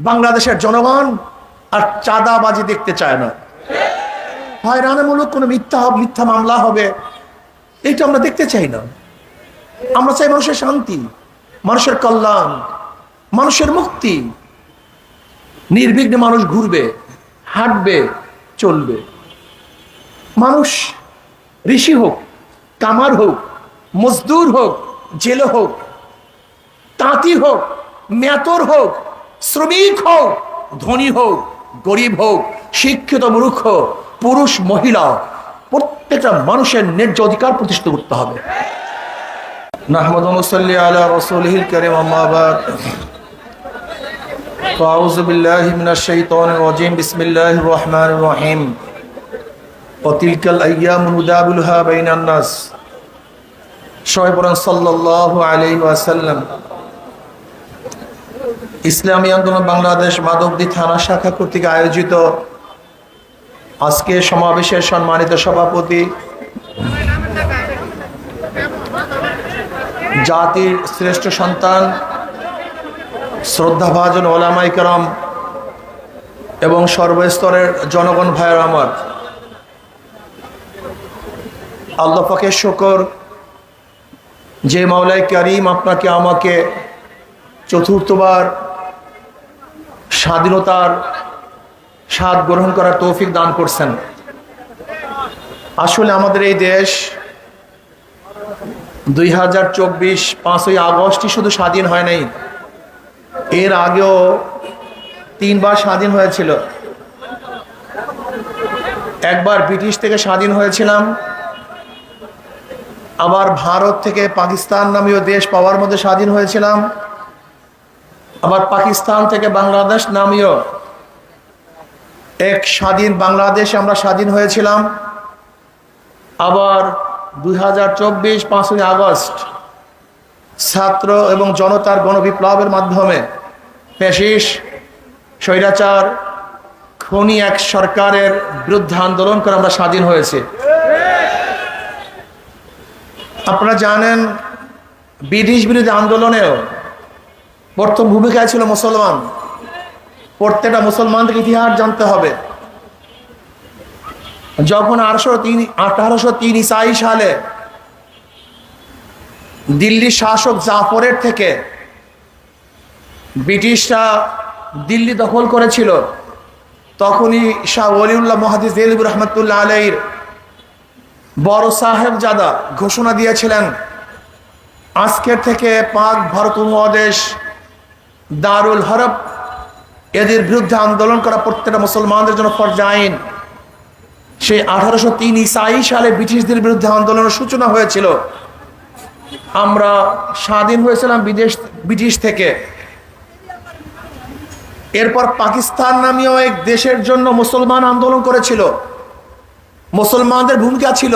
বাংলাদেশের জনগণ আর চাঁদাবাজি দেখতে চায় না। হয়রানিমূলক কোনো মিথ্যা মামলা হবে, এটা আমরা দেখতে চাই না। আমরা চাই মানুষের শান্তি, মানুষের কল্যাণ, মানুষের মুক্তি। নির্বিঘ্নে মানুষ ঘুরবে, হাঁটবে, চলবে। মানুষ ঋষি হোক, কামার হোক, মজদুর হোক, জেলে হোক, তাঁতি হোক, মেতর হোক, শ্রমিক হোক, ধনী হোক, গরিব হোক, শিক্ষিত মূর্খ, পুরুষ মহিলা, প্রত্যেকটা মানুষের ন্যায্য অধিকার প্রতিষ্ঠিত করতে হবে। নাহমাদু ওয়া নুসাল্লি আলা রাসূলিহিল কারীম, আম্মা বাদ। আউযু বিল্লাহি মিনাশ শাইতানির রাজীম, বিসমিল্লাহির রহমানির রহিম। ওয়া তিলকাল আইয়ামু নুদাবিলুহা বাইনান নাস। সবাই বলেন সাল্লাল্লাহু আলাইহি ওয়াসাল্লাম। ইসলামী আন্দোলন বাংলাদেশ মাধবদী থানা শাখা কর্তৃক আয়োজিত আজকে সমাবেশের সম্মানিত সভাপতি, জাতির শ্রেষ্ঠ সন্তান, শ্রদ্ধাভাজন ওলামায়ে কেরাম এবং সর্বস্তরের জনগণ ভাইয়ের আমার, আল্লাহ পাকের শুকর যে মাওলায়ে কারীম আপনাকে আমাকে চতুর্থবার স্বাধীনতার স্বাদ গ্রহণ করার তৌফিক দান করছেন। আসলে আমাদের এই দেশ 2024 5ই আগস্টই শুধু স্বাধীন হয় নাই, এর আগেও 3 বার স্বাধীন হয়েছিল। একবার ব্রিটিশ থেকে স্বাধীন হয়েছিলাম, আবার ভারত থেকে পাকিস্তান নামীয় দেশ পাওয়ার মধ্যে স্বাধীন হয়েছিলাম, আবার পাকিস্তান থেকে বাংলাদেশ নামীয় এক স্বাধীন বাংলাদেশে আমরা স্বাধীন হয়েছিলাম। আবার 2024 5ই আগস্ট ছাত্র এবং জনতার গণবিপ্লবের মাধ্যমে ফ্যাসিস্ট স্বৈরাচার খুনি এক সরকারের বিরুদ্ধে আন্দোলন করে আমরা স্বাধীন হয়েছে। আপনারা জানেন, ব্রিটিশ বিরোধী আন্দোলনেও প্রথম ভূমিকায় ছিল মুসলমান। প্রত্যেকটা মুসলমানদের ইতিহাস জানতে হবে। যখন 1803 ঈসাই সালে দিল্লির শাসক জাফরের থেকে ব্রিটিশরা দিল্লি দখল করেছিল, তখনই শাহ ওলিউল্লাহ মুহাদ্দিস দেহলভী রহমাতুল্লাহ আলাইহির বড় সাহেবজাদা ঘোষণা দিয়েছিলেন, আজকের থেকে পাক ভারত উপমহাদেশ দারুল হরব, এদের বিরুদ্ধে আন্দোলন করা প্রত্যেকটা মুসলমানদের জন্য ফরজ আইন। সেই 1803 ঈসাই সালে ব্রিটিশদের বিরুদ্ধে আন্দোলনের সূচনা হয়েছিল। আমরা স্বাধীন হয়েছিলাম ব্রিটিশ থেকে। এরপর পাকিস্তান নামীয় এক দেশের জন্য মুসলমান আন্দোলন করেছিল। মুসলমানদের ভূমিকা ছিল।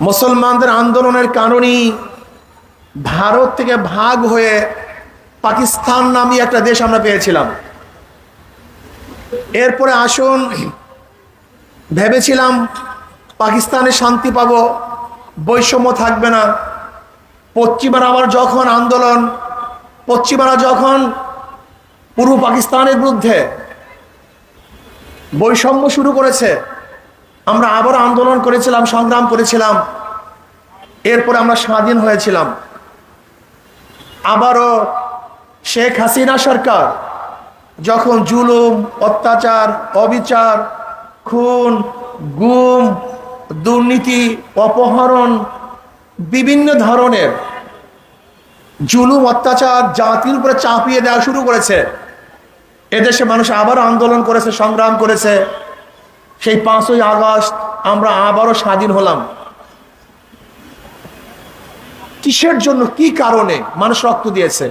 মুসলমানদের আন্দোলনের কারণেই ভারত থেকে ভাগ হয়ে পাকিস্তান নামী একটা দেশ আমরা পেয়েছিলাম। এরপরে আসুন, ভেবেছিলাম পাকিস্তানে শান্তি পাবো, বৈষম্য থাকবে না। পশ্চিমারা আবার যখন পশ্চিমারা যখন পূর্ব পাকিস্তানের বিরুদ্ধে বৈষম্য শুরু করেছে, আমরা আবার আন্দোলন করেছিলাম, সংগ্রাম করেছিলাম। এরপরে আমরা স্বাধীন হয়েছিলাম। আবারও শেখ হাসিনা সরকার যখন জুলুম, অত্যাচার, অবিচার, খুন, গুম, দুর্নীতি, অপহরণ, বিভিন্ন ধরনের জুলুম অত্যাচার জাতির উপরে চাপিয়ে দেওয়া শুরু করেছে, এদেশে মানুষ আবার আন্দোলন করেছে, সংগ্রাম করেছে। সেই 5ই আগস্ট আমরা আবারও স্বাধীন হলাম। কিসের জন্য, কি কারণে মানুষ রক্ত দিয়েছে?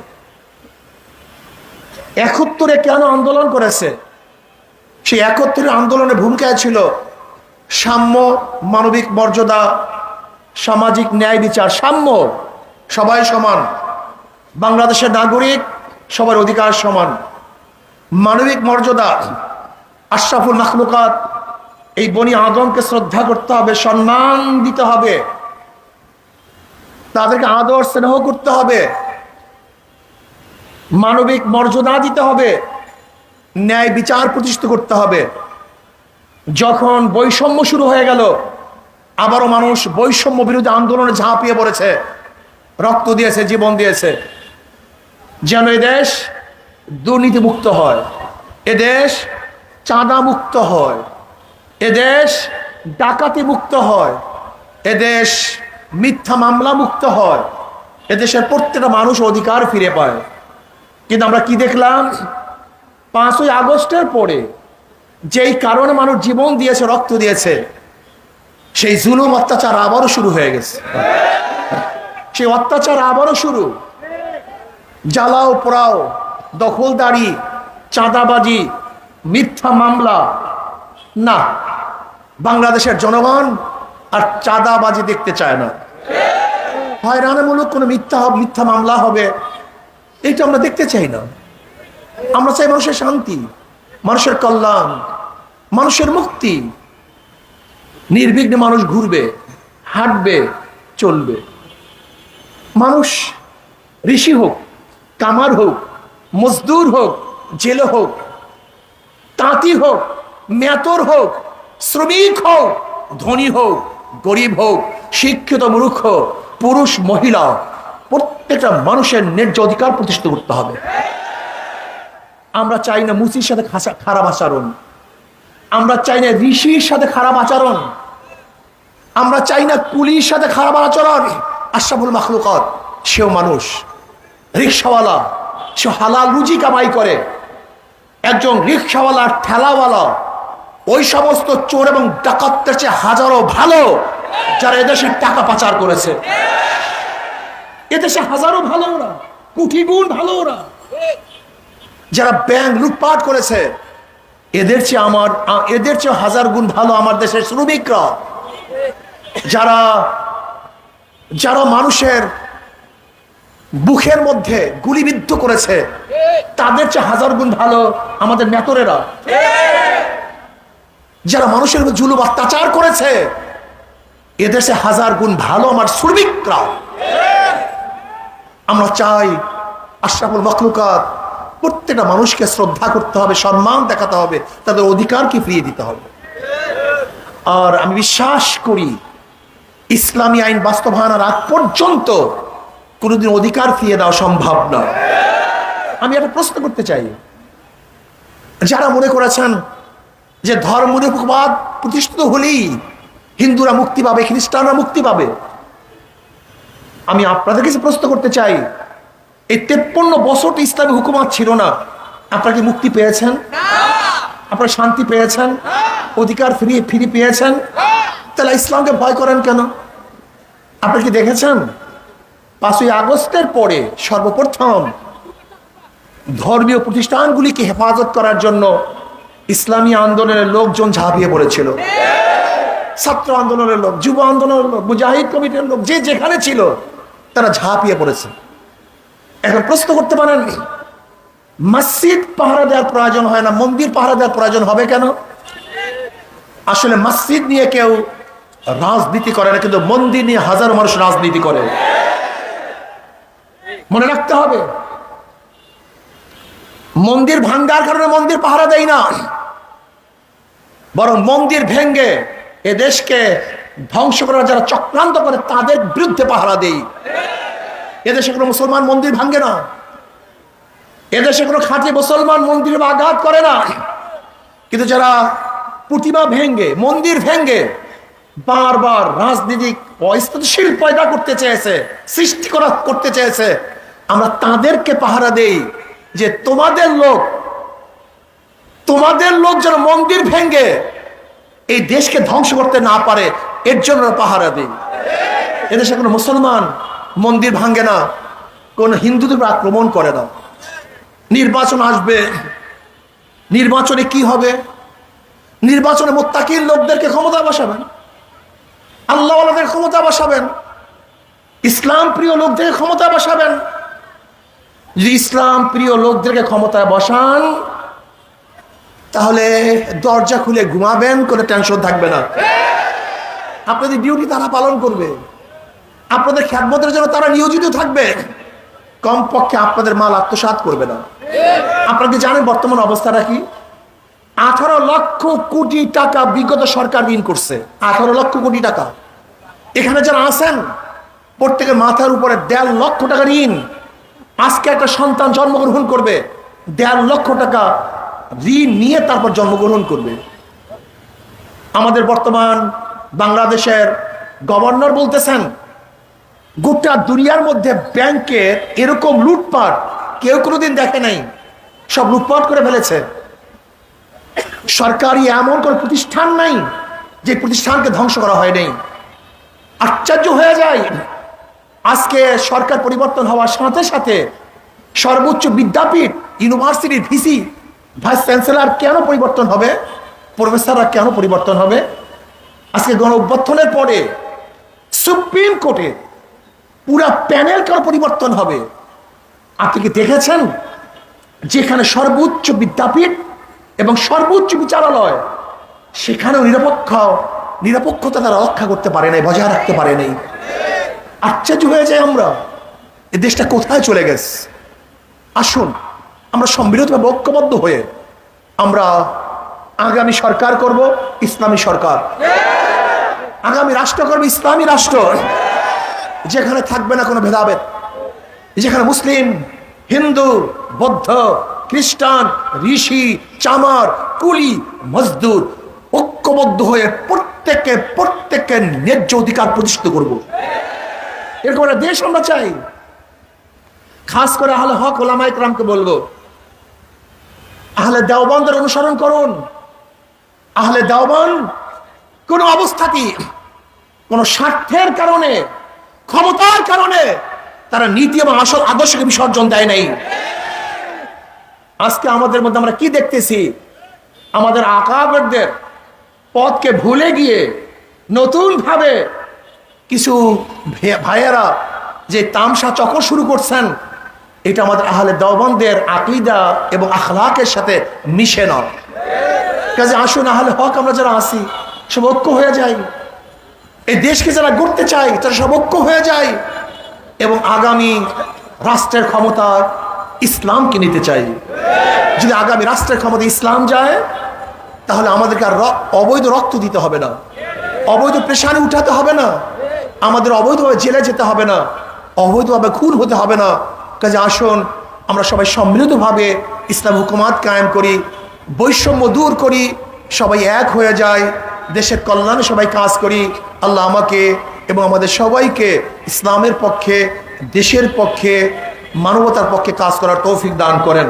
71-এ কেন আন্দোলন করেছে? সেই 71-এর আন্দোলনের ভূমিকায় ছিল সাম্য, মানবিক মর্যাদা, সামাজিক ন্যায় বিচার, সাম্য, সবাই সমান, বাংলাদেশের নাগরিক সবার অধিকার সমান, মানবিক মর্যাদা, আশরাফুল মাখলুকাত এই বনি আদমকে শ্রদ্ধা করতে হবে, সম্মান দিতে হবে, তাদেরকে আদর স্নেহ করতে হবে। মানবিক মর্যাদা দিতে হবে, ন্যায় বিচার প্রতিষ্ঠিত করতে হবে। যখন বৈষম্য শুরু হয়ে গেল, আবারও মানুষ বৈষম্য বিরোধী আন্দোলনে ঝাঁপিয়ে পড়েছে, রক্ত দিয়েছে, জীবন দিয়েছে, যেন এদেশ দুর্নীতি মুক্ত হয়, এদেশ চাঁদা মুক্ত হয়, এদেশ ডাকাতি মুক্ত হয়, এদেশ মিথ্যা মামলা মুক্ত হয়, এদেশের প্রত্যেকটা মানুষ অধিকার ফিরে পায়। কিন্তু আমরা কি দেখলাম? 5ই আগস্টের পরে যেই কারণে মানুষ জীবন দিয়েছে, রক্ত দিয়েছে, সেই জুলুম অত্যাচার আবারও শুরু হয়ে গেছে। সেই অত্যাচার আবারও শুরু। জ্বালাও পোড়াও, দখলদারি, চাঁদাবাজি, মিথ্যা মামলা। না, বাংলাদেশের জনগণ আর চাঁদাবাজি দেখতে চায় না। হয়রানিমূলক কোনো মিথ্যা মামলা হবে, এটা আমরা দেখতে চাই না। আমরা চাই মানুষের শান্তি, মানুষের কল্যাণ, মানুষের মুক্তি। নির্বিঘ্নে মানুষ ঘুরবে, হাঁটবে, চলবে। মানুষ ঋষি হোক, কামার হোক, মজদুর হোক, জেলে হোক, তাঁতি হোক, মেতর হোক, শ্রমিক হোক, ধনী হোক, গরিব হোক, শিক্ষিত মূর্খ, পুরুষ মহিলা, প্রত্যেকটা মানুষের ন্যায্য অধিকার প্রতিষ্ঠিত করতে হবে। আমরা চাই না মুসির সাথে খারাপ আচরণ, আমরা চাই না ঋষির সাথে খারাপ আচরণ, আমরা চাই না কুলির সাথে খারাপ আচরণ। আশরাফুল মাখলুকাত সেও মানুষ, রিক্সাওয়ালা, সে হালাল রুজি কামাই করে। একজন রিক্সাওয়ালা, ঠেলাওয়ালা, ওই সমস্ত চোর এবং ডাকাতদের চেয়ে হাজারো ভালো যারা এদেশে টাকা পাচার করেছে। এদেশে হাজারো ভালো ওরা, কোটি গুণ ভালো ওরা। যারা ব্যাংক লুটপাট করেছে, এদের চেয়ে হাজার গুণ ভালো আমার দেশের শ্রমিকরা। যারা মানুষের বুকের মধ্যে গুলিবিদ্ধ করেছে, তাদের চেয়ে হাজার গুণ ভালো আমাদের নেতরেরা। যারা মানুষের উপর জুলুম অত্যাচার করেছে, এদেশে হাজার গুণ ভালো আমার শ্রমিকরা। আমরা চাই আশরাফুল মাখলুকাত প্রত্যেকটা মানুষকে শ্রদ্ধা করতে হবে, সম্মান দেখাতে হবে, তাদের অধিকারকে ফিরিয়ে দিতে হবে। আর আমি বিশ্বাস করি ইসলামী আইন বাস্তবায়নের আগ পর্যন্ত কোনোদিন অধিকার ফিরিয়ে দেওয়া সম্ভব নয়। আমি একটা প্রশ্ন করতে চাই, যারা মনে করেছেন যে ধর্মনিরপেক্ষবাদ প্রতিষ্ঠিত হলেই হিন্দুরা মুক্তি পাবে, খ্রিস্টানরা মুক্তি পাবে, আমি আপনাদের কাছে প্রশ্ন করতে চাই, এই 53 বছর ইসলামী হুকুমত ছিল না, আপনারা কি মুক্তি পেয়েছেন? আপনারা শান্তি পেয়েছেন? অধিকার ফিরে পেয়েছেন? তাহলে ইসলামকে ভয় করেন কেন? আপনি কি দেখেছেন 5ই আগস্টের পরে সর্বপ্রথম ধর্মীয় প্রতিষ্ঠানগুলিকে হেফাজত করার জন্য ইসলামী আন্দোলনের লোকজন ঝাঁপিয়ে পড়েছিল। ছাত্র আন্দোলনের লোক, যুব আন্দোলনের লোক, মুজাহিদ কমিটির লোক, যে যেখানে ছিল তারা ঝাঁপিয়ে পড়েছে। এখন প্রশ্ন করতে পারেন, মসজিদ পাহারা দেওয়ার প্রয়োজন হয় না, মন্দির পাহারা দেওয়ার প্রয়োজন হবে কেন? আসলে মসজিদ নিয়ে কেউ রাজনীতি করে না, কিন্তু মন্দির নিয়ে হাজারো মানুষ রাজনীতি করে। মনে রাখতে হবে, মন্দির ভাঙ্গার কারণে মন্দির পাহারা দেয় না, বরং মন্দির ভেঙ্গে এ দেশকে ধ্বংস করার যারা চক্রান্ত করে তাদের বিরুদ্ধে পাহারা দেই। এদেশে কোনো মুসলমান মন্দির ভাঙ্গে না, এদেশে কোনো খাঁটি মুসলমান মন্দিরে আঘাত করে না, কিন্তু যারা প্রতিমা ভেঙ্গে, মন্দির ভেঙ্গে বারবার রাজনীতিক অস্থিতিশীল পয়দা করতে চেয়েছে, সৃষ্টি করতে চেয়েছে, আমরা তাদেরকে পাহারা দেই যে তোমাদের লোক যেন মন্দির ভেঙ্গে এই দেশকে ধ্বংস করতে না পারে, এর জন্য পাহারা দেই। এদেশে কোনো মুসলমান মন্দির ভাঙ্গে না, কোন হিন্দুদের আক্রমণ করে না। নির্বাচন আসবে, নির্বাচনে কি হবে? নির্বাচনে মুত্তাকির লোকদেরকে ক্ষমতা বসাবেন, আল্লাহওয়ালাদের ক্ষমতা বসাবেন, ইসলাম প্রিয় লোকদেরকে ক্ষমতা বসাবেন। যদি ইসলাম প্রিয় লোকদেরকে ক্ষমতায় বসান, তাহলে দরজা খুলে ঘুমাবেন, কোনো টেনশন থাকবে না। আপনাদের ডিউটি তারা পালন করবে, আপনাদের খেদমতের জন্য তারা নিয়োজিত থাকবে, কমপক্ষে আপনাদের মাল আত্মসাৎ করবে না। আপনারা কি জানেন বর্তমান অবস্থাটা কি? 18 লক্ষ কোটি টাকা বিগত সরকার ঋণ করছে। 18 লক্ষ কোটি টাকা। এখানে যারা আছেন প্রত্যেকের মাথার উপরে 1.5 লক্ষ টাকা ঋণ। আজকে একটা সন্তান জন্মগ্রহণ করবে, 1.5 লক্ষ টাকা ঋণ নিয়ে তারপর জন্মগ্রহণ করবে। আমাদের বর্তমান বাংলাদেশের গভর্নর বলতেছেন গোটা দুনিয়ার মধ্যে ব্যাংকের এরকম লুটপাট কেউ কোনোদিন দেখে নাই, সব লুটপাট করে ফেলেছে। সরকারি এমন কোন প্রতিষ্ঠান নাই যে প্রতিষ্ঠানকে ধ্বংস করা হয় নাই। আশ্চর্য হয়ে যায়, আজকে সরকার পরিবর্তন হওয়ার সাথে সাথে সর্বোচ্চ বিদ্যাপীঠ ইউনিভার্সিটির ভিসি ভাইস চ্যান্সেলর কেন পরিবর্তন হবে, প্রফেসররা কেন পরিবর্তন হবে? আজকে গণ অভ্যুত্থানের পরে সুপ্রিম কোর্টে পুরা প্যানেল কেন পরিবর্তন হবে? আপনি কি দেখেছেন যেখানে সর্বোচ্চ বিদ্যাপীঠ এবং সর্বোচ্চ বিচারালয়, সেখানেও নিরপেক্ষতা তারা রক্ষা করতে পারে নাই, বজায় রাখতে পারে নাই। আশ্চর্য হয়ে যায় আমরা, এই দেশটা কোথায় চলে গেছে। আসুন আমরা সম্মিলিতভাবে ঐক্যবদ্ধ হয়ে আমরা আগামী সরকার করব ইসলামী সরকার, আগামী রাষ্ট্র করব ইসলামী রাষ্ট্র, যেখানে থাকবে না কোনো ভেদাভেদ, যেখানে মুসলিম, হিন্দু, বৌদ্ধ, খ্রিস্টান, ঋষি, চামার, কুলি, মজদুর ঐক্যবদ্ধ হয়ে প্রত্যেকের ন্যায্য অধিকার প্রতিষ্ঠিত করব। এরকম একটা দেশ আমরা চাই। খাস করে আহলে হক ওলামায়ে কেরামকে বলবো, আহলে দেওবন্দের অনুসরণ করুন। আহলে দেওবন্দ কোন অবস্থাতেই কোন স্বার্থের কারণে, ক্ষমতার কারণে তারা নীতি এবং আসল আদর্শকে বিসর্জন দেয় নাই। আজকে আমাদের মধ্যে আমরা কি দেখতেছি? আমাদের আকাবেরদের পথকে ভুলে গিয়ে নতুন ভাবে কিছু ভাইয়েরা যে তামসা চক্র শুরু করছেন, এটা আমাদের আহলে দেওবন্দের আকীদা এবং আখলাকের সাথে মিশে না। কাজে আসুন আহলে হক আমরা যারা আছি সব ঐক্য হয়ে যায়, এই দেশকে যারা গড়তে চাই তারা সব ঐক্য হয়ে যায় এবং আগামী রাষ্ট্রের ক্ষমতা ইসলামকে নিতে চাই। যদি আগামী রাষ্ট্রের ক্ষমতা ইসলাম যায়, তাহলে আমাদেরকে আর অবৈধ রক্ত দিতে হবে না, অবৈধ প্রেশারে উঠাতে হবে না, আমাদের অবৈধভাবে জেলে যেতে হবে না, অবৈধভাবে খুন হতে হবে না। কাজে আসুন আমরা সবাই সম্মিলিতভাবে ইসলাম হুকুমাত কায়েম করি, বৈষম্য দূর করি, সবাই এক হয়ে যায়, দেশের কল্যাণে সবাই কাজ করি। আল্লাহ আমাকে এবং আমাদের সবাইকে ইসলামের পক্ষে, দেশের পক্ষে, মানবতার পক্ষে কাজ করার তৌফিক দান করেন।